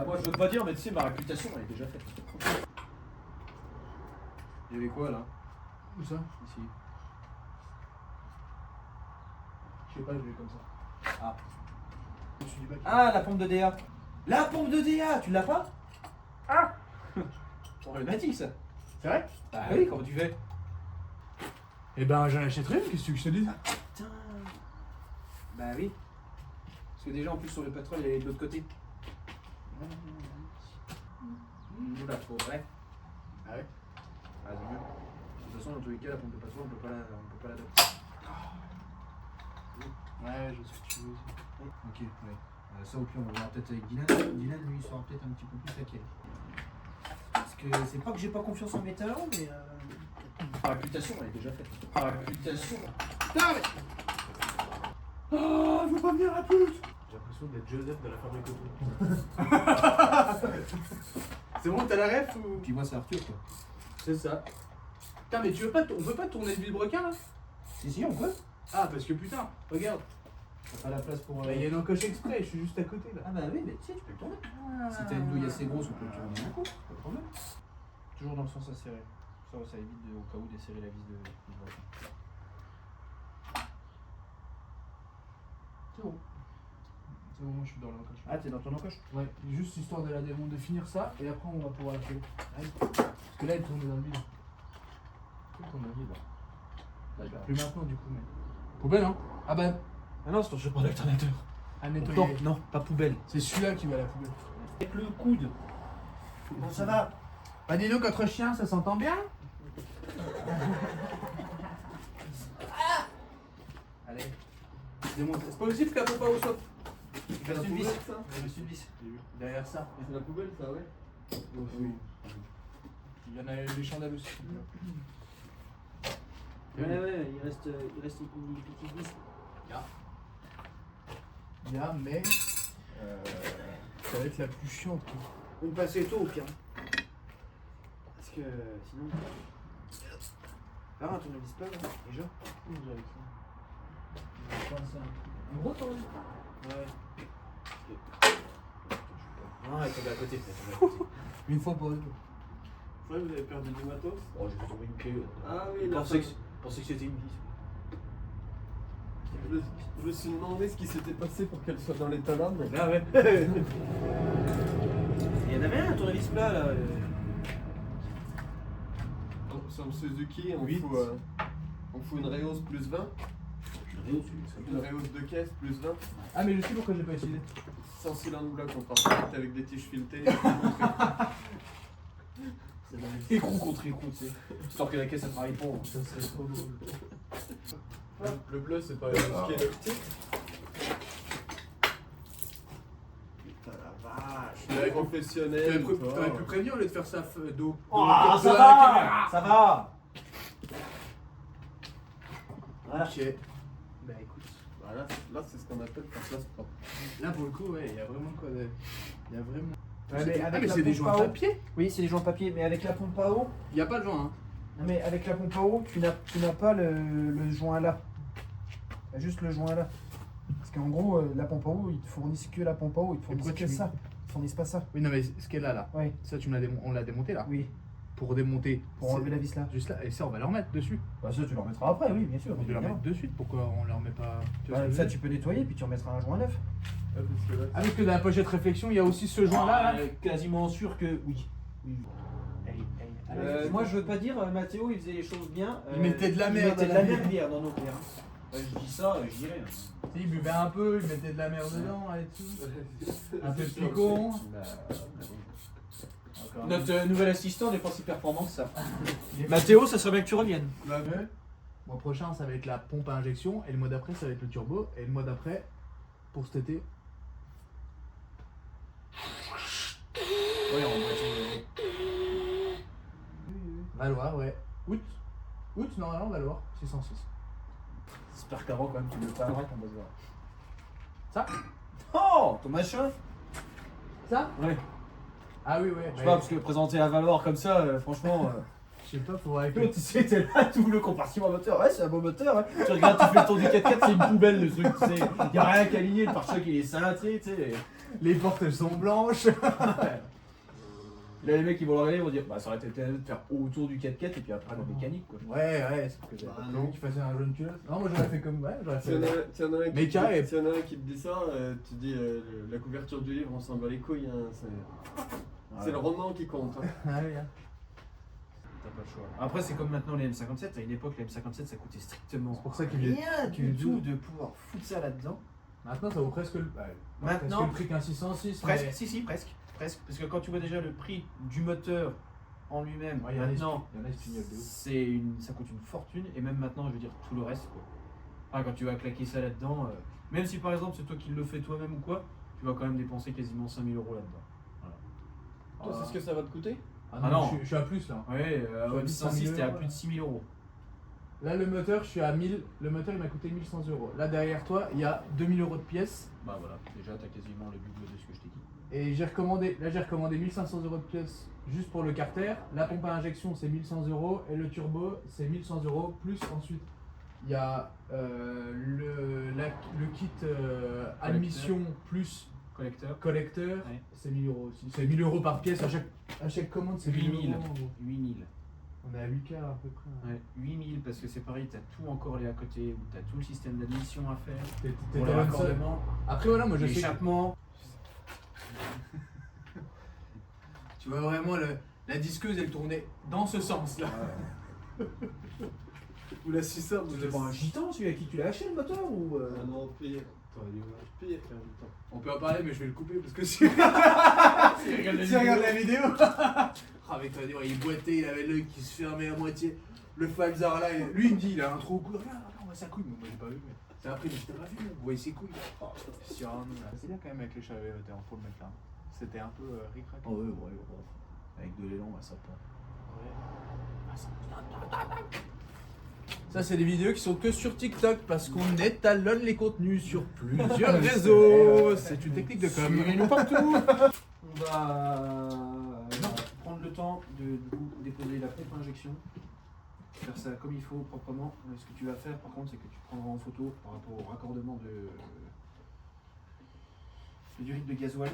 Moi je veux pas dire, mais tu sais, ma réputation elle est déjà faite. Il y avait quoi là? Où ça? Ici. Je sais pas, je vais comme ça. Ah. Au-dessus du bac. Ah, la pompe de DA. La pompe de DA, tu l'as pas? Ah. Problématique ça. C'est vrai? Bah oui, comment tu fais? Eh ben, j'en achèterai une, qu'est-ce que tu veux que je te dise? Putain. Bah oui. Parce que déjà en plus sur le pétrole, il est de l'autre côté. Oula, trop vrai. Ah ouais? Ah, c'est mieux. De toute façon, dans tous les cas, la pompe de pétrole, on peut pas la adopter. Ouais, je sais ce que tu veux aussi. Ok, ouais. Ça au pire, on va voir peut-être avec Dylan. Dylan, lui, il sera peut-être un petit peu plus taquet. Parce que c'est pas que j'ai pas confiance en mes talents, mais. Ma réputation, elle est déjà faite. Ma réputation. Putain, mais... Oh, je veux pas venir à pute! J'ai l'impression d'être Joseph de la fabrique auto. C'est bon, t'as la ref ou. Puis moi, c'est Arthur, quoi. C'est ça. Putain, mais tu veux pas, on peut pas tourner le vilebrequin là? Si, on peut. Ah, parce que putain, regarde. T'as pas la place pour. Bah, il y a une encoche exprès, je suis juste à côté là. Ah bah oui, mais tu sais, tu peux le tourner. Si t'as une douille assez grosse, on peut le tourner un coup, pas de problème. Toujours dans le sens acéré. Ça évite au cas où desserrer la vis de vilebrequin. C'est bon. C'est bon, moi je suis dans l'encoche. Ah, t'es dans ton encoche? Ouais, juste histoire de de finir ça et après on va pouvoir la faire. Parce que là elle tourne dans le vide. Tout ton avis là. D'accord. Plus maintenant du coup, mais. Poubelle, hein? Ah bah, Ah non, c'est ton support d'alternateur. à nettoyer. Non, pas poubelle. C'est celui-là qui va à la poubelle. Avec le coude. Bon, ça va. Bah dis donc, entre chiens, ça s'entend bien? Allez. Démonte. C'est pas possible qu'à pompe à eau soit. Il reste une vis. Il reste une vis. Derrière ça. C'est la poubelle ça, ouais. Oui. Il y en a des chandelles aussi. Ouais, il reste une petite vis. Il y a, mais. Ça va être la plus chiante. Quoi. On peut passer tôt au pire. Parce que sinon. Ah, un tournevis plat là, déjà. Un gros tournevis. Ouais. Non, elle tombe à côté. Une fois pour deux. Ouais, vous avez perdu du matos? Oh, j'ai trouvé une clé. Ah oui, Je là. pensais que c'était une vis. Je me suis demandé ce qui s'était passé pour qu'elle soit dans l'état là, mais. Ah ouais. Il y en avait un tournevis plat là. Sur le Suzuki, on 8. fout une Reos plus 20. Une Reos de caisse plus 20. Ah, mais je sais pourquoi j'ai pas utilisé. Sans cylindre bloc, on part direct avec des tiges filetées. Écrou contre écrou, tu sais. Histoire que la caisse elle travaille pas. Ça serait trop drôle. Le bleu, c'est pas ce qui est le petit. Putain la vache. Je suis professionnel. T'aurais pu prévenir au lieu de faire ça d'eau. Oh, De ça la va. caméra. Ça va. Voilà. Ok. Bah écoute. Voilà, là, c'est ce qu'on appelle ta place propre. Là pour le coup, ouais, il y a vraiment quoi de. Il y a vraiment. Ouais, mais avec mais la c'est des pompe joints à en eau. papier. Oui, c'est des joints papier, mais avec la pompe à eau. Il n'y a pas de joint, hein. Non, mais avec la pompe à eau, tu n'as pas le joint là. Il y a juste le joint là. Parce qu'en gros, la pompe à eau, ils te fournissent que la pompe à eau, ils te fournissent pourquoi que tu- ça. Ils te fournissent pas ça. Oui, non, mais ce qu'elle a là. Oui, Ça, on l'a démonté là. oui, Pour démonter. pour enlever la vis là. Juste là. Et ça, on va le remettre dessus. Bah ça, tu le remettras après, oui, bien sûr. On peut le remettre de suite. Pourquoi on le remet pas? Tu vois ce que je Ça, veux dire tu peux nettoyer, puis tu remettras un joint neuf. Ah, parce que là, Ah, parce que dans la pochette réflexion, il y a aussi ce joint là. Quasiment sûr que oui. Moi, je veux pas dire, Mathéo, il faisait les choses bien. Il mettait de la merde Il mettait de à la la merde bière dans nos bières. Je dis ça, je dirais. Il buvait un peu, il mettait de la merde dedans et tout. Un peu de picon. Notre nouvel assistant n'est pas si performant que ça. Mathéo, ça serait bien que tu reviennes. Le mois prochain, ça va être la pompe à injection. Et le mois d'après, ça va être le turbo. Et le mois d'après, pour cet été. Ouais, on va dire. Valoir, ouais. Août, normalement, Valoir, 606. J'espère qu'avant, quand même, tu le parleras qu'on va se voir. Ça Oh, ton machin. Ça Ouais. Ah oui, ouais. Je sais pas, parce que présenter à Valor comme ça, franchement. Je sais pas, faut avec Tu sais, t'es là, tout le compartiment moteur. Ouais, c'est un beau moteur. Hein. Tu regardes, tu fais le tour du 4x4, c'est une poubelle le truc, tu sais. Y'a rien qu'à aligner, le pare-choc il est cintré, tu sais. Les portes sont blanches. Là, les mecs, ils vont le regarder, ils vont dire bah ça aurait été de faire autour du 4x4 et puis après la mécanique quoi. Ouais, c'est que j'avais pas prévu qu'il faisait un jaune culotte. Non, moi j'aurais fait comme. Ouais, j'aurais S'il y en fait. a- s'il y en a un qui Méca te dit- et- s'il y en a un qui te dit ça, tu dis la couverture du livre, on s'en bat les couilles. Hein, c'est le roman qui compte. Hein. Ouais, bien. T'as pas le choix. Après, c'est comme maintenant les M57. À une époque, les M57 ça coûtait strictement C'est pour ça qu'il vient. rien du tout de pouvoir foutre ça là-dedans. Maintenant, ça vaut presque le. Ouais, Maintenant- presque le prix qu'un 606. Presque, mais- si, presque. Presque. Parce que quand tu vois déjà le prix du moteur en lui-même, Ouais, il y en a, maintenant, il y en a, ils se pignolent de ouf. ça coûte une fortune. Et même maintenant, je veux dire, tout le reste quoi. Enfin, quand tu vas claquer ça là-dedans, même si par exemple c'est toi qui le fais toi-même ou quoi, tu vas quand même dépenser quasiment 5000 € là-dedans. Toi, c'est ce que ça va te coûter? Ah non, je suis à plus là. Ouais, à 606 t'es à 1000 plus de 6000 €. Là, le moteur, je suis à 1000. Le moteur, il m'a coûté 1100 euros. Là, derrière toi, il y a 2000 € de pièces. Bah voilà, déjà t'as quasiment le double de ce que je t'ai dit. Et j'ai recommandé 1500 euros de pièces juste pour le carter. La pompe à injection, c'est 1100 euros. Et le turbo, c'est 1100 euros. Plus ensuite, il y a le kit admission plus collecteur. Ouais. C'est 1000 euros aussi. C'est 1000 euros par pièce. À chaque commande, c'est 8000. 8000 euros. 8000. On est à 8K à peu près. Ouais, 8000 parce que c'est pareil, t'as tout encore les à côté, où t'as tout le système d'admission à faire, T'es pour le quand même seul. raccordement, Après, voilà, moi je sais. l'échappement. Tu vois vraiment la disqueuse, elle tournait dans ce sens là. Ou la 600, C'était pas un gitan celui à qui tu l'as acheté le moteur ou Ah non, pire. T'aurais dû voir pire en même temps. On peut en parler, mais je vais le couper parce que si tu regardes la vidéo. Ah, mais toi, il boitait, il avait l'œil qui se fermait à moitié. Le Falzar là, lui il me dit il a un trou au cou. Regarde, on voit sa couille. Mais moi j'ai pas vu. Mais c'est après, je t'ai pas vu. Vous voyez ses couilles. Oh, sur un c'est bien quand même avec les chavets, faut le mettre là. C'était un peu ric-rac. Oh ouais, avec de l'élan, ça prend. Ça, c'est des vidéos qui sont que sur TikTok parce qu'on étalonne les contenus sur plusieurs réseaux. C'est une technique de com. Suivez-nous partout. On va prendre le temps de du coup, déposer la pompe à injection, faire ça comme il faut, proprement. Ce que tu vas faire par contre, c'est que tu prendras en photo par rapport au raccordement du rythme de gasoil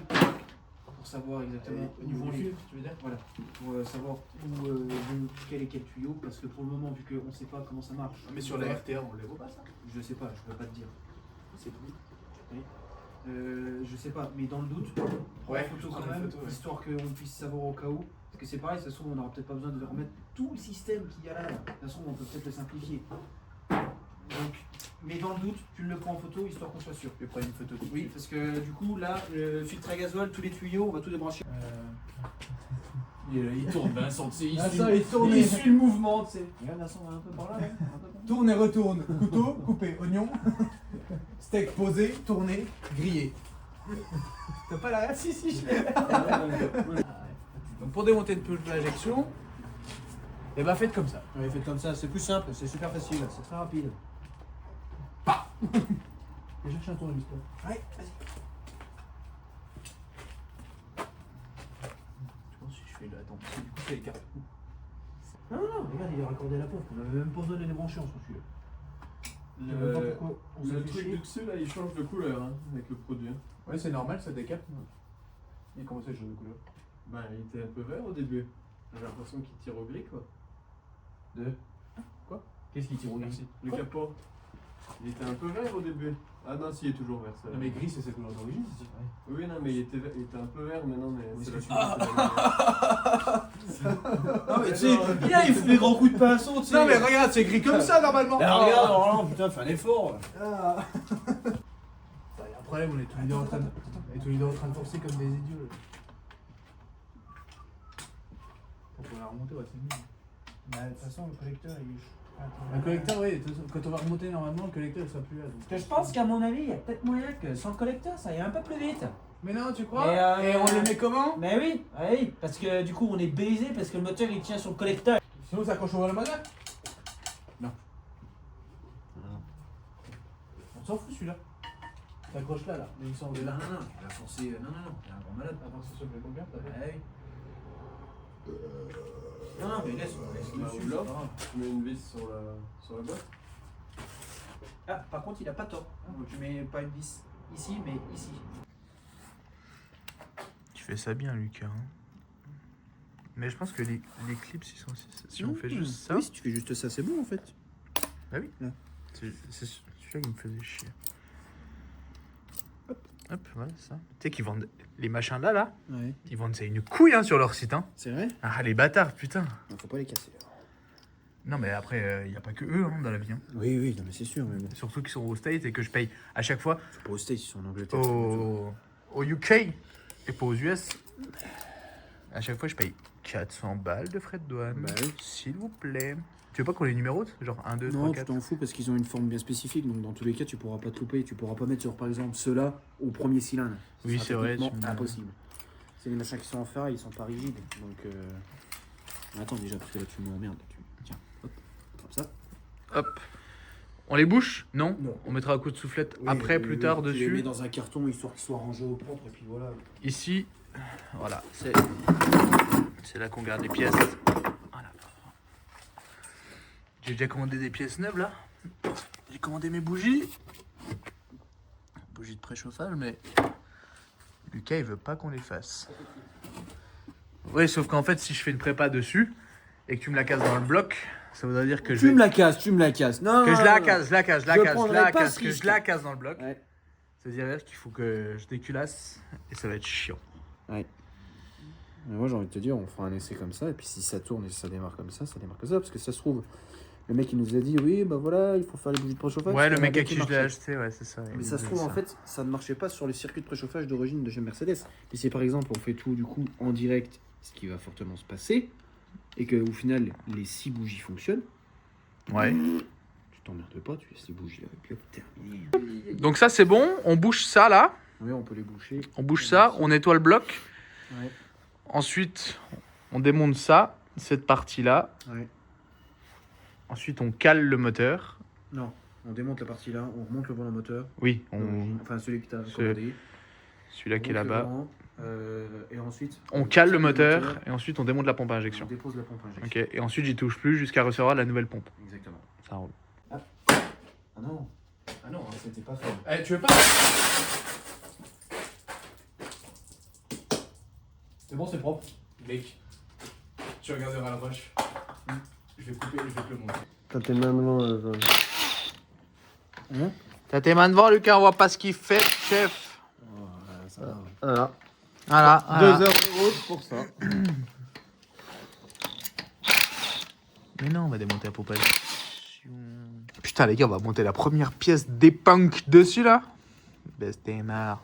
pour savoir exactement Au niveau où fil, tu veux dire. Voilà, pour savoir où quel est quel tuyau, parce que pour le moment, vu qu'on ne sait pas comment ça marche. Mais sur la RTA, on les voit pas ça. Je sais pas, je peux pas te dire. C'est tout. Oui. Je sais pas, mais dans le doute, prends Ouais, une photo je quand prends une même, photo, ouais. histoire qu'on puisse savoir au cas où. Parce que c'est pareil, de toute façon, on n'aura peut-être pas besoin de remettre tout le système qu'il y a là. De toute façon, on peut peut-être le simplifier. Donc, mais dans le doute, tu le prends en photo, histoire qu'on soit sûr. Je vais prendre une photo. Oui, parce que du coup, là, le filtre à gasoil, tous les tuyaux, on va tout débrancher. Il tourne, Vincent, tu sais, il tourne, il suit le mouvement, tu sais. Regarde, Vincent, on va un peu par là. Hein, un peu par là. Tourne et retourne. Couteau, coupé, oignon. Steak posé, tourné, grillé. T'as pas la ref? Si, je l'ai. Donc pour démonter une pulpe d'injection, et bah faites comme ça. Ouais, faites comme ça, c'est plus simple, c'est super facile, c'est très rapide. Je vais chercher un tournevis. Ouais, vas-y. Je pense que je fais le. Attends, parce que du coup, c'est les cartes. Non, regarde, il est raccordé à la pompe, on avait même pas besoin de les débrancher en celui-là. Je sais même pas pourquoi on s'est Le fait truc chier. du dessus là, il change de couleur hein, avec le produit. Hein. Ouais, c'est normal, ça décape. Il commence à changer de couleur. Ben, il était un peu vert au début. J'ai l'impression qu'il tire au gris quoi. Qu'est-ce qui tire au gris? Le capot. Il était un peu vert au début. Ah non, si, il est toujours vert ça. Non, mais gris, c'est sa couleur d'origine. Oui, non, mais il était un peu vert maintenant, mais Oui, c'est c'est la sûr. Non mais tu sais, il fait des grands coups de pinceau, tu sais. Non, mais regarde, c'est gris comme ça normalement. Bah, regarde, alors là, putain, fais un effort. Il y a un problème, on est tous les deux en train de, forcer comme des idiots. Là. Pour la remonter, ouais, c'est mieux. Bah, de toute façon, le collecteur, il est. Le collecteur, oui, de toute façon, quand on va remonter normalement, le collecteur il sera plus là. Donc. Parce que je pense qu'à mon avis, il y a peut-être moyen que sans le collecteur, ça aille un peu plus vite. Mais non, tu crois? Et, Et on le met comment? Mais oui, parce que du coup, on est baisé parce que le moteur il tient sur le collecteur. Sinon, ça accroche au le moteur? Non. On s'en fout celui-là. T'accroches là, mais il s'en va là. Non, tu vas forcer. Non, il y a un grand malade. Avant que ce soit combien? Ouais. Non, mais laisse Bah, dessus. ou là. c'est pas grave. Tu mets une vis sur la boîte. Ah, par contre, il a pas tort. Donc, tu mets pas une vis ici, mais ici. fais ça bien, Lucas. Hein. Mais je pense que les clips, ils sont aussi... Si on fait juste ça... Oui, si tu fais juste ça, c'est bon en fait. Bah oui. Là. C'est celui-là qui me faisait chier. Hop, voilà, ça. Tu sais qu'ils vendent les machins là, Ouais. ils vendent ça une couille hein, sur leur site. Hein. C'est vrai? Ah, les bâtards, putain. Non, faut pas les casser. Non, mais après, il n'y a pas que eux hein, dans la vie. Hein. Oui, oui, non, mais c'est sûr. Mais bon. Surtout qu'ils sont au States et que je paye à chaque fois C'est pas aux States, ils sont en Angleterre. au UK et pas aux US. À chaque fois, je paye 400 balles de frais de douane. Bah oui. S'il vous plaît. Tu veux pas qu'on les numérote? Genre 1, 2, 3, Non, 4 tu t'en fous parce qu'ils ont une forme bien spécifique. Donc, dans tous les cas, tu pourras pas te louper. Tu pourras pas mettre sur, par exemple, ceux-là au premier cylindre. Ce Oui, sera c'est vrai, techniquement tu me- impossible. C'est des machins qui sont en fer, ils sont pas rigides. Donc, attends déjà, parce que là, tu m'emmerdes. Tiens, hop, comme ça. Hop. On les bouche? Non. Non. On mettra un coup de soufflette Oui, après, oui, plus oui, tard, tu les dessus. mets dans un carton histoire qu'ils soient rangés au propre. Et puis voilà. Ici, voilà, c'est là qu'on garde les pièces. Voilà. J'ai déjà commandé des pièces neuves là. J'ai commandé mes bougies. Bougies de préchauffage, mais Lucas il veut pas qu'on les fasse. Oui, sauf qu'en fait, si je fais une prépa dessus et que tu me la casses dans le bloc, ça voudrait dire que Tu me la casses, tu me la casses. Non, que non, je la non, casse, je la casse, je la Je casse, je prendrai la pas casse, ce que je risque. la casse dans le bloc. Ouais. C'est-à-dire qu'il faut que je déculasse et ça va être chiant. Ouais. Mais moi j'ai envie de te dire, on fera un essai comme ça, et puis si ça tourne et si ça démarre comme ça démarre comme ça, parce que ça se trouve, le mec il nous a dit, oui, bah voilà, il faut faire les bougies de préchauffage. Ouais, le On mec a à dit qui je l'ai marchait. acheté, ouais, c'est ça. il Mais me ça se disait trouve, en ça. fait, ça ne marchait pas sur les circuits de préchauffage d'origine de chez Mercedes. Et si par exemple on fait tout du coup en direct, ce qui va fortement se passer, et qu'au final les 6 bougies fonctionnent, Ouais. tu t'emmerdes pas, tu laisses les bougies là, et puis hop, terminé. Donc ça c'est bon, on bouche ça là, Oui, on peut les boucher. on bouche ça, on nettoie le bloc. Ouais. Ensuite, on démonte ça, cette partie-là. Ouais. Ensuite, on cale le moteur. Non, on démonte la partie là, on remonte le volant moteur. Oui, Enfin, celui que tu as Ce- commandé. celui-là qui est Remonte le là-bas. volant, et ensuite, On cale le moteur et ensuite on démonte la pompe à On injection. dépose la pompe à injection. Ok, et ensuite j'y touche plus jusqu'à recevoir la nouvelle pompe. Exactement. Ça roule. Ah non. Ah non, c'était pas fait. Eh, tu veux pas? C'est bon, c'est propre. Mec, tu regarderas la vache. Je vais couper, je vais te le montrer. T'as tes mains devant. T'as tes mains devant, Lucas, on voit pas ce qu'il fait, chef. Ça va. Voilà. Voilà. 2 voilà. heures de route pour ça. Mais non, on va démonter la pompe à injection. Putain, les gars, on va monter la première pièce des punks dessus là. Baisse tes marre.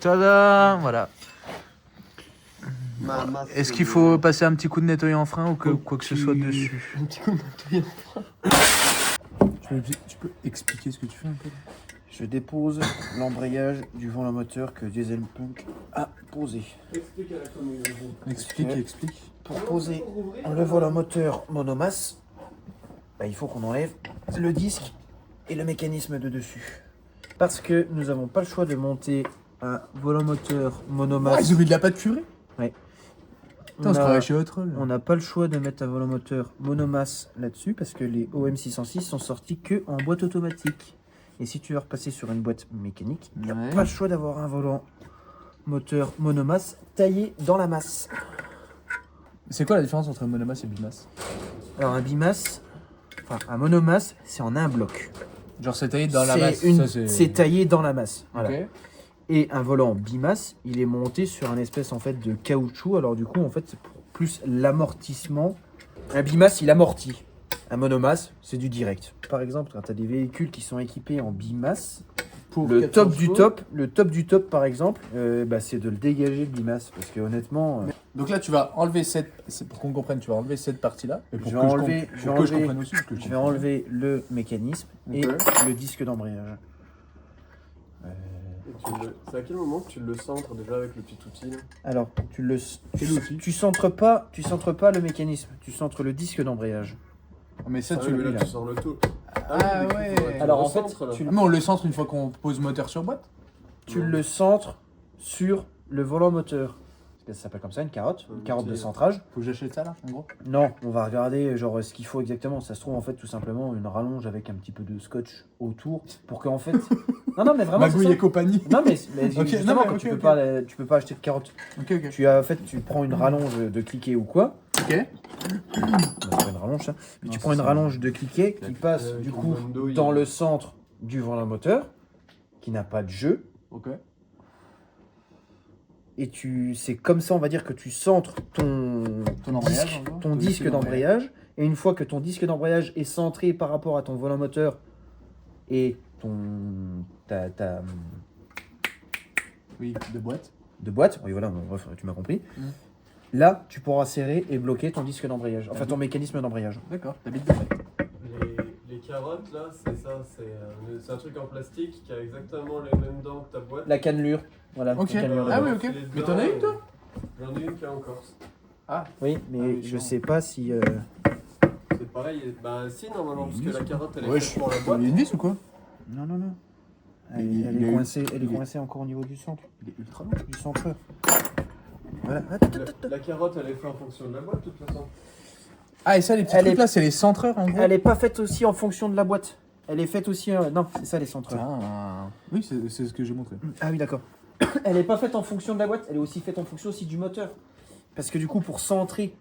Tada! Voilà. Est-ce qu'il faut passer un petit coup de nettoyant en frein ou que, quoi que ce soit dessus? Un petit coup de nettoyant. Tu peux expliquer ce que tu fais un peu? Je dépose l'embrayage du volant moteur que Diesel Punk a posé. Explique à la commune. Explique. Pour poser le volant moteur monomasse, bah, il faut qu'on enlève le disque et le mécanisme de dessus. Parce que nous n'avons pas le choix de monter un volant moteur monomasse. Ils ont mis de la pâte purée? Ouais. Putain, on se croirait chez Autrol. On n'a pas le choix de mettre un volant moteur monomasse là-dessus parce que les OM606 sont sortis que en boîte automatique. Et si tu veux repasser sur une boîte mécanique, il n'y a Ouais. pas le choix d'avoir un volant moteur monomasse taillé dans la masse. C'est quoi la différence entre monomasse et bimasse? Alors un bimasse, enfin un monomasse, c'est en un bloc. Genre c'est taillé dans la C'est masse. une- ça, c'est taillé dans la masse. Voilà. Ok. Et un volant bimasse, il est monté sur un espèce en fait de caoutchouc. Alors du coup en fait c'est pour plus l'amortissement. Un bimasse il amortit. Un monomasse c'est du direct. Par exemple quand tu as des véhicules qui sont équipés en bimasse, le top du top par exemple, bah, c'est de le dégager le bimasse parce que honnêtement, Donc là tu vas enlever pour qu'on comprenne, tu vas enlever cette partie là. Et pour Je que vais enlever- pour je vais que je enlever- comprenne aussi. parce que je vais enlever le mécanisme et le disque d'embrayage. C'est à quel moment que tu le centres déjà avec le petit outil là? Alors tu centres pas le mécanisme, tu centres le disque d'embrayage. Mais ça Ah tu oui, mais le. là tu sors le tout. Ah oui, ouais. il faudrait que tu Alors, le en fait, recentres, là. tu- Mais on le centre une fois qu'on pose moteur sur boîte. Tu le centres sur le volant moteur. ça s'appelle comme ça, une carotte Ok. de centrage. Faut que j'achète ça là, en gros. Non, on va regarder genre ce qu'il faut exactement. Ça se trouve en fait tout simplement une rallonge avec un petit peu de scotch autour pour qu'en fait. Non mais vraiment. Magouille c'est et compagnie. ça. Non mais Ok, justement non, mais quand ok, tu peux ok. pas, tu peux pas acheter de carottes. Ok, ok. Tu prends une rallonge de cliquet ou quoi. Ok. Bah, c'est pas une rallonge ça. Mais Non, tu ça, prends une c'est- rallonge de cliquet qui passe Avec du une coup bonne douille. dans le centre du volant moteur, qui n'a pas de jeu. Ok. Et c'est comme ça, on va dire que tu centres Ton embrayage, en gros. ton disque d'embrayage. Et une fois que ton disque d'embrayage est centré par rapport à ton volant moteur et ta Oui, de boîte. de boîte, oui voilà, bref, tu m'as compris. Mm. Là, tu pourras serrer et bloquer ton disque d'embrayage, enfin ton mécanisme d'embrayage. D'accord, t'habites dedans. Les carottes là, c'est ça, c'est un truc en plastique qui a exactement les mêmes dents que ta boîte. La cannelure, voilà. Ok. la cannelure de Ah boîte. oui, ok. Les Mais dents, t'en as une, toi J'en ai une qui est en Corse. Oui, mais oui, je sûrement. sais pas si. C'est pareil, bah si normalement, parce que la carotte elle est Ouais, faite pour la boîte. Il y a une vis ou quoi? Non. Elle, Il- elle il est est- coincée, elle est il est- coincée encore au niveau du centre, Il est ultra long. du centreur. Voilà. La carotte elle est faite en fonction de la boîte de toute façon. Ah, et ça, les petits Elle trucs est- là, c'est les centreurs en gros. Elle est pas faite aussi en fonction de la boîte. Elle est faite aussi. Non, c'est ça les centreurs. Ah. Oui, c'est ce que j'ai montré. Ah oui, d'accord. Elle est pas faite en fonction de la boîte, elle est aussi faite en fonction aussi du moteur. Parce que du coup, pour centrer,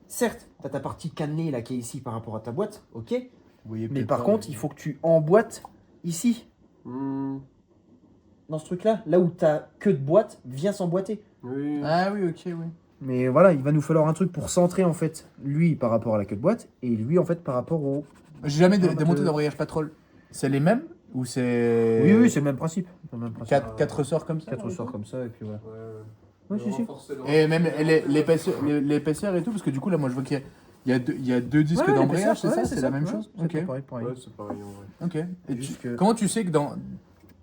certes, tu as ta partie cannelée là qui est ici par rapport à ta boîte, ok. Vous voyez Mais peut-être par pas, contre, il faut que tu emboîtes ici, dans ce truc-là, là où ta queue de boîte vient s'emboîter. Oui. Ah oui, ok, oui. Mais voilà, il va nous falloir un truc pour centrer en fait, lui par rapport à la queue de boîte et lui en fait par rapport au. J'ai jamais Ah, bah, démonté d'embrayage patrol. C'est les mêmes ou c'est. Oui, c'est le même principe. C'est le même principe. 4 ressorts comme ça. 4 ressorts comme ça et puis voilà. Ouais, Ouais, si, si. Et même l'épaisseur et tout, parce que du coup, là, moi, je vois qu'il y a deux disques Ouais, d'embrayage, c'est l'épaisseur, ça? C'est la même chose? C'est Ok. pareil, pareil. Ouais, c'est pareil en vrai. Ok. Et Juste que- comment tu sais que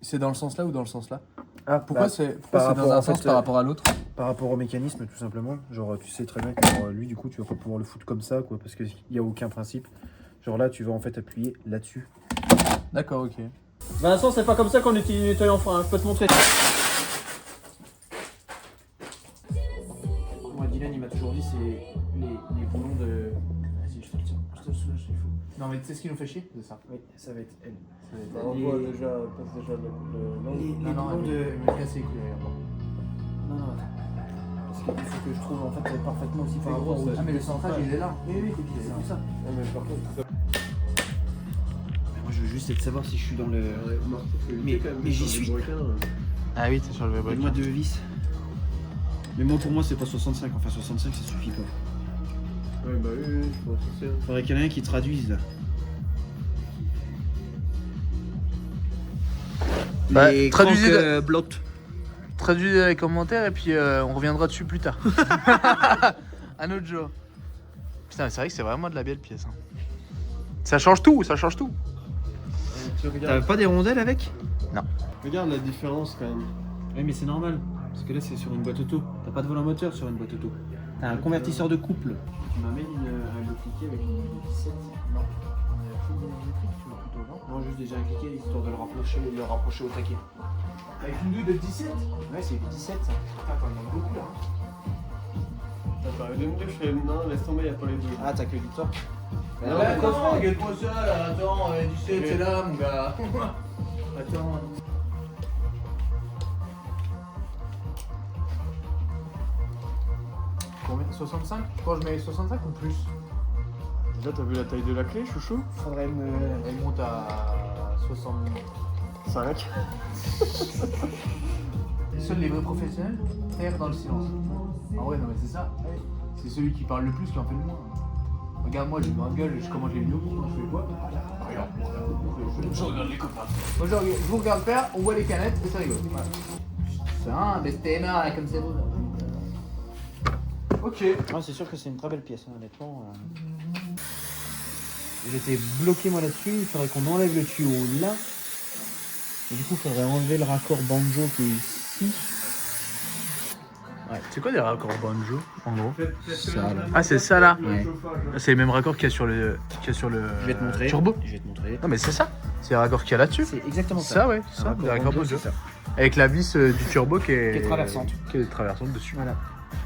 c'est dans le sens là ou dans le sens là? Ah, Pourquoi bah, c'est par dans rapport, un en sens fait, par rapport à l'autre? par rapport au mécanisme, tout simplement. Genre, tu sais très bien que genre, lui, du coup, tu vas pas pouvoir le foutre comme ça, quoi, parce qu'il n'y a aucun principe. Genre là, tu vas en fait appuyer là-dessus. D'accord, ok. Vincent, c'est pas comme ça qu'on utilise une étoile en frein, je peux te montrer. Moi, Dylan, il m'a toujours dit, c'est les boulons de. Vas-y, je te le tiens. Je te le soulage, il faut. Non, mais tu sais ce qui nous fait chier? C'est ça. Oui, ça va être elle. Bah, on voit déjà, passe déjà le Les Non, non, boulons de. elle me casse les couilles, regarde. Non, non, parce qu'il faut que je trouve en fait parfaitement aussi par rapport au. Ah, mais le centrage, il est là. Oui, c'est tout ça. Ah, mais par contre, ça... Moi, je veux juste être savoir si je suis dans le. Mais j'y suis. Ah oui, t'es sur le web. Donne-moi 2 vis. Mais moi, pour moi, c'est pas 65. Enfin, 65, ça suffit pas. Ouais, bah oui, je pense aussi. Faudrait qu'il y en ait un qui traduise là. Bah, Les traduisez crank, blocked. Traduisez dans les commentaires et puis on reviendra dessus plus tard. Un autre jour. Putain, c'est vrai que c'est vraiment de la belle pièce. Hein. Ça change tout, ça change tout. Tu T'as regardes, pas des rondelles avec? regarde la différence quand même. Oui, mais c'est normal. Parce que là, c'est sur une boîte auto. T'as pas de volant moteur sur une boîte auto. T'as un convertisseur de couple. Tu m'amènes un cliquet avec une 17. Non. Tu vois plutôt non. Non, juste déjà un cliquet histoire de le rapprocher au taquet. Avec une douille de 17? Ouais, c'est 17 ça. Putain, t'en as beaucoup là. Attends, le mieux, je fais non, laisse tomber, y'a pas les deux. Ah, t'as que Victor? Ouais, attends, regarde-moi ça là, attends, 17 c'est là mon gars. Attends. Combien? 65? Je crois que je mets 65 ou plus? Déjà, t'as vu la taille de la clé, chouchou? Faudrait me. Elle monte à 60. 5. Seuls les vrais professionnels errent dans le silence. Ah ouais, non mais c'est ça. C'est celui qui parle le plus qui en fait le moins. Regarde, moi j'ai ma gueule, je commande les vidéos, moi je fais quoi? Regarde, je regarde les copains. Moi je vous regarde faire, on voit les canettes et ça rigole. Voilà. Putain, mais c'était énorme comme c'est beau. Ok. Non, c'est sûr que c'est une très belle pièce, hein, honnêtement. J'étais bloqué moi là-dessus, il faudrait qu'on enlève le tuyau là. Et du coup, il faudrait enlever le raccord banjo qui est ici. Ouais, c'est quoi des raccords banjo en gros? Ça, là. Ah, c'est ça là? Ouais. C'est les mêmes raccords qu'il y a sur le, Je vais te montrer. turbo. Je vais te montrer. Non mais c'est ça, c'est les raccords qu'il y a là-dessus. C'est exactement ça. Ça ouais, Un ça, des raccords banjo, banjo. c'est ça. Avec la vis du turbo qui est traversante. Qui est traversante dessus. Voilà.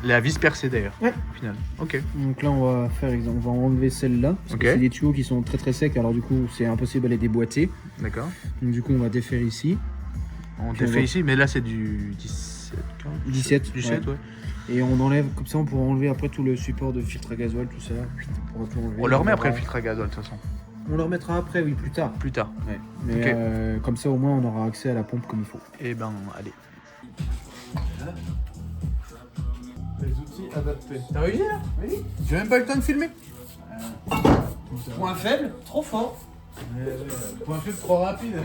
La vis percée d'ailleurs. Ouais. Au final. Ok. Donc là, on va enlever celle-là. Parce Ok. que c'est des tuyaux qui sont très très secs. Alors du coup, c'est impossible à les déboîter. D'accord. Donc du coup, on va défaire ici. On Puis on défait va- ici, mais là c'est du 17. 17. 17, ouais. Et on enlève, comme ça on pourra enlever après tout le support de filtre à gasoil, tout ça. On pourra tout enlever. On le remet après le verra- filtre à gazole de toute façon. On le remettra après, oui, plus tard. Plus tard. Ouais. Mais Ok. comme ça au moins on aura accès à la pompe comme il faut. Et ben, allez. Les outils adaptés. T'as réussi là? Oui. J'ai même pas eu le temps de filmer. Point faible, trop fort. Point faible trop rapide.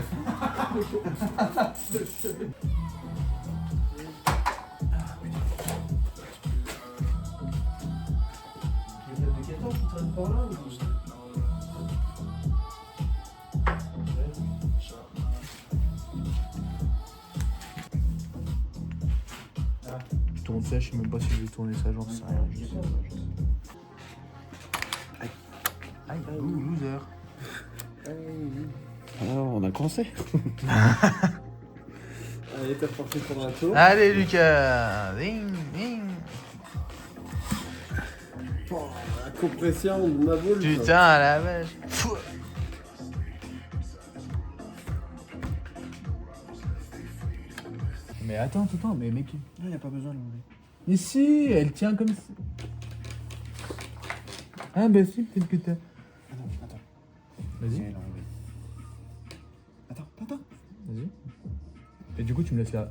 Je tourne ça, je sais même pas si je vais tourner ça, j'en sais rien. Aïe, loser. Alors on a commencé. Allez, t'es reparti pour un tour. Allez Lucas. Ding, ding. La compression de ma boule. Putain, la vache. Fou. Mais attends, mais mec. Il n'y a pas besoin de l'enlever. Mais si, elle tient comme ça. Ah bah si, peut-être que t'as. Attends. Vas-y. Attends. Vas-y. Et du coup, tu me laisses la.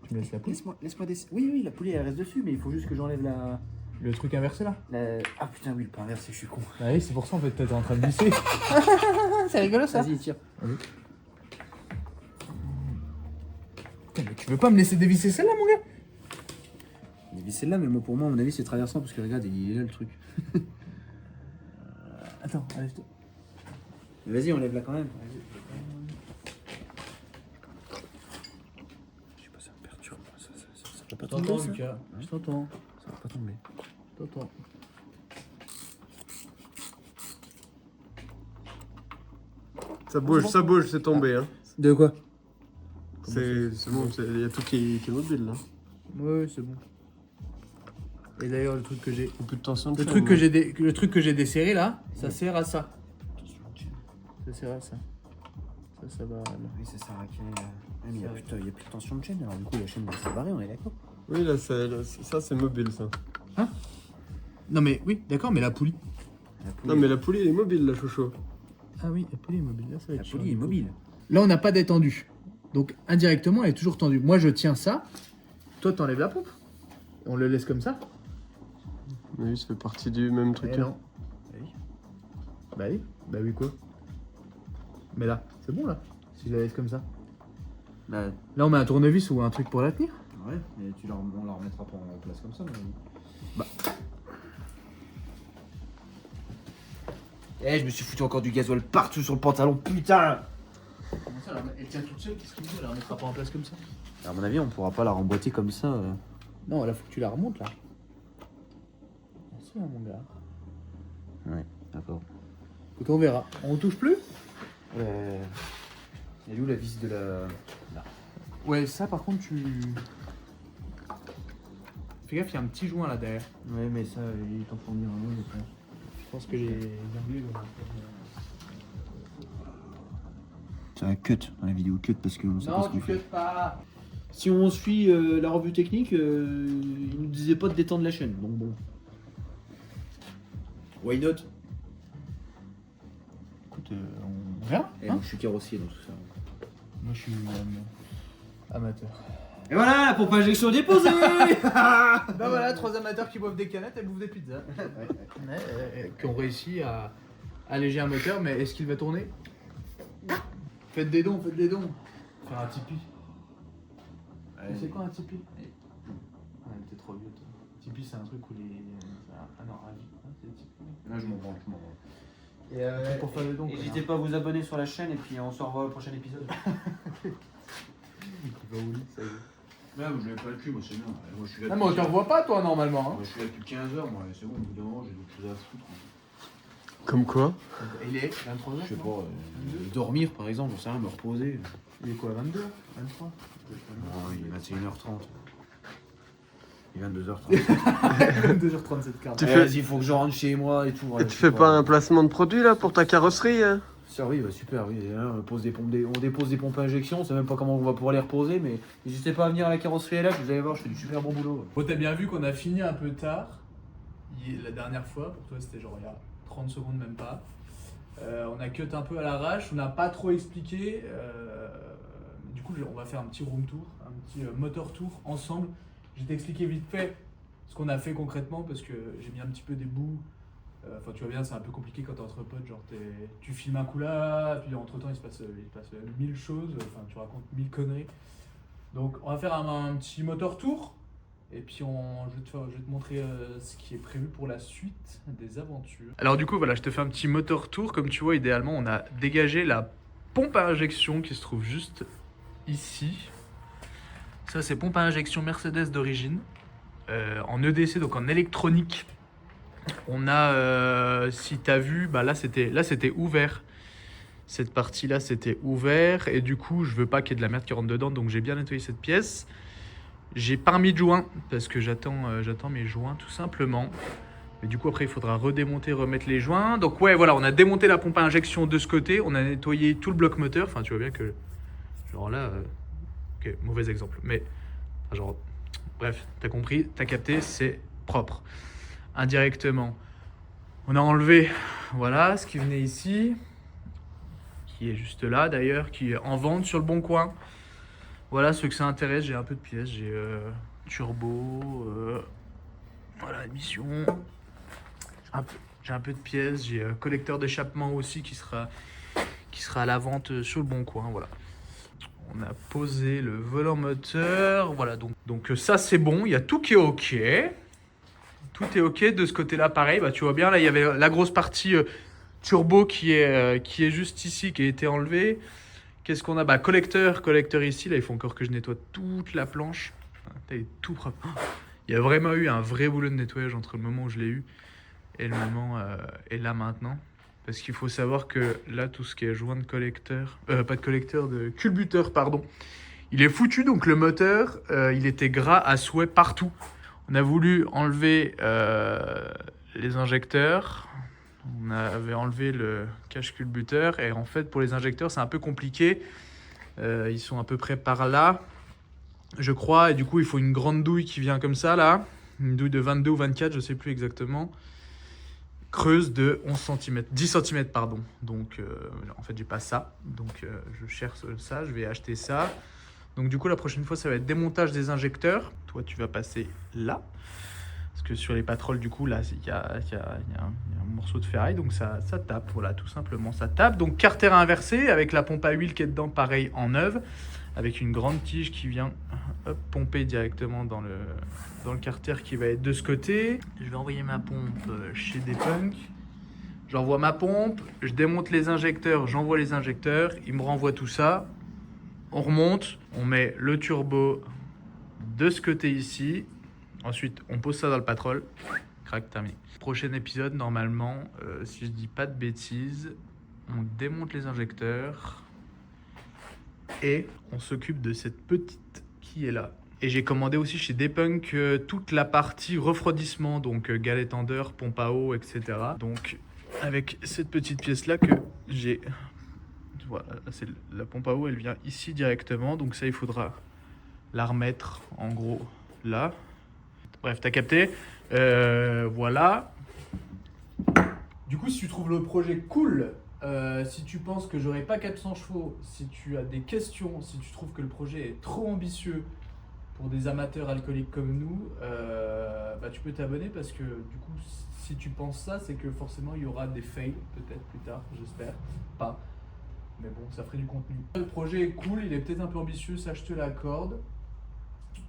Tu me laisses la poulie. Laisse-moi descendre. Oui, la poulie elle reste dessus, mais il faut juste que j'enlève la... Le truc inversé là. Ah putain, oui, le point inversé, je suis con. Ah oui, c'est pour ça en fait, t'es en train de glisser. C'est rigolo ça. Vas-y, tire. Putain, mais tu veux pas me laisser dévisser celle-là, mon gars? Il est celle-là, mais moi, pour moi, à mon avis, c'est traversant parce que regarde, il est là le truc. Attends, allez-toi. Mais vas-y, enlève-la quand même. Je sais pas, ça me perturbe. Ça va pas tomber. Ça. Lucas. Je t'entends. Ça va pas tomber. T'entends. Ça bouge, c'est tombé. Hein. De quoi? C'est bon, il y a tout qui est mobile là. Ouais, c'est bon. Et d'ailleurs, le truc que j'ai. Plus de tension de Le chaîne, truc que hein. le truc que j'ai desserré là, ça sert à ça. Ça sert à ça. Ça va. Là. Oui, ça sert à quel... mais il y a plus de tension de chaîne, alors du coup, la chaîne va se barrer, on est d'accord? Oui, là, ça c'est mobile ça. Non mais oui, d'accord, mais la poulie. Non, mais la poulie elle est mobile là, chouchou. Ah oui, la poulie est mobile. Là, ça va La être poulie est chiant. mobile. Là, on n'a pas d'étendue. Donc indirectement, elle est toujours tendue. Moi, je tiens ça. Toi, t'enlèves la pompe. On le laisse comme ça. Oui, ça fait partie du même truc. Eh hein. non. Bah oui. Bah oui quoi. Mais là, c'est bon là. Si je la laisse comme ça. Bah, Là, on met un tournevis ou un truc pour la tenir. ouais, mais on la remettra pas en place comme ça, mais... Eh, je me suis foutu encore du gasoil partout sur le pantalon, putain! Comment ça, elle tient toute seule. Qu'est-ce qu'il faut? Elle la remettra pas en place comme ça. À mon avis, on pourra pas la remboîter comme ça. Non, là, faut que tu la remontes là. Merci, hein, mon gars. Ouais, d'accord. Écoute, on verra. On touche plus? Elle est où la vis de la... Là. Ouais, ça par contre, tu. Fais gaffe, il y a un petit joint là derrière. Ouais, mais ça, il est temps pour venir un je pense. Je pense que j'ai oublié. C'est un cut dans la vidéo cut parce qu'on sait pas Non, ce qu'on tu fait. cut pas. Si on suit la revue technique, il nous disait pas de détendre la chaîne, donc bon. Why not? Écoute, on verra. Et Hein moi, je suis carrossier dans tout ça. Moi, je suis amateur. Et voilà, la pompe à injection déposée. Bah voilà, 3 amateurs qui boivent des canettes et bouffent des pizzas. Qui ont réussi à alléger un moteur, mais est-ce qu'il va tourner? Faites des dons. Faire un Tipeee. C'est quoi un Tipeee? Ouais, t'es trop vieux toi. Tipeee, c'est un truc où les. Ah non, un vie. C'est le Tipeee. Là, je m'en branle. C'est pour faire des dons. N'hésitez pas à vous abonner sur la chaîne et puis on se revoit au prochain épisode. Il va au lit, ça y est. Ouais, moi je l'avais pas le cul, moi c'est bien. Moi, je suis là Ah, mais on te revoit pas toi normalement. moi, je suis là depuis 15 h moi, c'est bon, au bout d'un moment j'ai d'autres choses à foutre. Comme quoi? Il est 23h. Je sais pas, dormir par exemple, j'en sais rien, me reposer. Il est quoi, 22 23 Non, il est 21h30. Il est 22h30. 2h30 cette carte. Tu fais- Vas-y, il faut que je rentre chez moi et tout. Et tu fais pas un placement de produit là pour ta carrosserie hein? Ça, oui, bah, super, oui. Là, on dépose des pompes à injection, on sait même pas comment on va pouvoir les reposer, mais n'hésitez pas à venir à la carrosserie là, vous allez voir, je fais du super bon boulot. Bon, t'as bien vu qu'on a fini un peu tard. La dernière fois, pour toi c'était genre il y a 30 secondes même pas. On a cut un peu à l'arrache, on n'a pas trop expliqué. Du coup, on va faire un petit room tour, un petit motor tour ensemble. Je vais t'expliquer vite fait ce qu'on a fait concrètement parce que j'ai mis un petit peu des bouts. Enfin, tu vois bien, c'est un peu compliqué quand t'es entre potes. Genre, tu filmes un coup là, puis entre temps il se passe 1000 choses. Enfin, tu racontes 1000 conneries. Donc, on va faire un petit motor tour. Et puis je vais te montrer ce qui est prévu pour la suite des aventures. Alors du coup voilà, je te fais un petit motor tour. Comme tu vois, idéalement on a dégagé la pompe à injection qui se trouve juste ici. Ça c'est pompe à injection Mercedes d'origine. En EDC, donc en électronique. On a, si tu as vu, bah là c'était ouvert. Cette partie là c'était ouvert. Et du coup je veux pas qu'il y ait de la merde qui rentre dedans. Donc j'ai bien nettoyé cette pièce. J'ai pas mis de joint parce que j'attends mes joints tout simplement. Mais du coup après il faudra redémonter, remettre les joints. Donc ouais voilà, on a démonté la pompe à injection de ce côté. On a nettoyé tout le bloc moteur. Enfin tu vois bien que genre là, ok mauvais exemple. Mais genre bref, t'as compris, t'as capté, c'est propre. Indirectement. On a enlevé voilà ce qui venait ici. Qui est juste là d'ailleurs, qui est en vente sur le Bon Coin. Voilà, ceux que ça intéresse, j'ai un peu de pièces, j'ai turbo, voilà, émission, j'ai un peu de pièces, j'ai collecteur d'échappement aussi qui sera à la vente sur le Bon Coin, voilà. On a posé le volant moteur, voilà, donc ça c'est bon, il y a tout qui est ok. Tout est ok, de ce côté-là pareil, bah tu vois bien, là il y avait la grosse partie turbo qui est juste ici, qui a été enlevée. Qu'est-ce qu'on a? Bah collecteur ici, là il faut encore que je nettoie toute la planche. Elle est tout propre. Il y a vraiment eu un vrai boulot de nettoyage entre le moment où je l'ai eu et le moment et là maintenant. Parce qu'il faut savoir que là tout ce qui est joint de collecteur, pas de collecteur, de culbuteur pardon, il est foutu, donc le moteur il était gras à souhait partout. On a voulu enlever les injecteurs. On avait enlevé le cache culbuteur et en fait pour les injecteurs c'est un peu compliqué. Ils sont à peu près par là, je crois, et du coup il faut une grande douille qui vient comme ça là, une douille de 22 ou 24, je sais plus exactement, creuse de 11 cm, 10 cm pardon. Donc en fait j'ai pas ça, donc je cherche ça, je vais acheter ça. Donc du coup la prochaine fois ça va être démontage des injecteurs. Toi tu vas passer là. Parce que sur les patroles, du coup, là, il y a un morceau de ferraille, donc ça tape, voilà, tout simplement, ça tape. Donc, carter inversé, avec la pompe à huile qui est dedans, pareil, en neuve, avec une grande tige qui vient hop, pomper directement dans le carter qui va être de ce côté. Je vais envoyer ma pompe chez Depunk. J'envoie ma pompe, je démonte les injecteurs, j'envoie les injecteurs, il me renvoie tout ça. On remonte, on met le turbo de ce côté ici. Ensuite, on pose ça dans le patrol. Crac, terminé. Prochain épisode, normalement, si je dis pas de bêtises, on démonte les injecteurs et on s'occupe de cette petite qui est là. Et j'ai commandé aussi chez Depunk toute la partie refroidissement, donc galet tendeur, pompe à eau, etc. Donc, avec cette petite pièce-là que j'ai... Voilà, c'est la pompe à eau, elle vient ici directement. Donc ça, il faudra la remettre, en gros, là. Bref, t'as capté. Voilà. Du coup, si tu trouves le projet cool, si tu penses que j'aurai pas 400 chevaux, si tu as des questions, si tu trouves que le projet est trop ambitieux pour des amateurs alcooliques comme nous, bah, tu peux t'abonner parce que du coup, si tu penses ça, c'est que forcément il y aura des fails peut-être plus tard, j'espère. Pas. Mais bon, ça ferait du contenu. Le projet est cool, il est peut-être un peu ambitieux, ça je te l'accorde.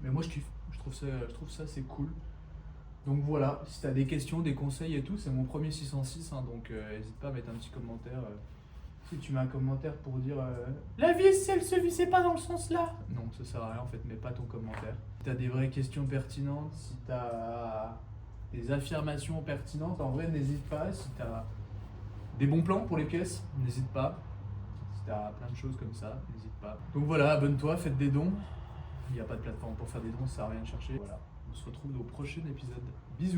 Mais moi je kiffe. Je trouve ça c'est cool. Donc voilà, si tu as des questions, des conseils et tout, c'est mon premier 606, hein, donc n'hésite pas à mettre un petit commentaire. Si tu mets un commentaire pour dire la vis, elle se vissait pas dans le sens là. Non, ça sert à rien en fait, mets pas ton commentaire. Si tu as des vraies questions pertinentes, si tu as des affirmations pertinentes, en vrai n'hésite pas. Si tu as des bons plans pour les pièces, n'hésite pas. Si Plein de choses comme ça, n'hésite pas. Donc voilà, abonne-toi, faites des dons. Il n'y a pas de plateforme pour faire des dons, ça sert à rien de chercher. Voilà, on se retrouve au prochain épisode. Bisous.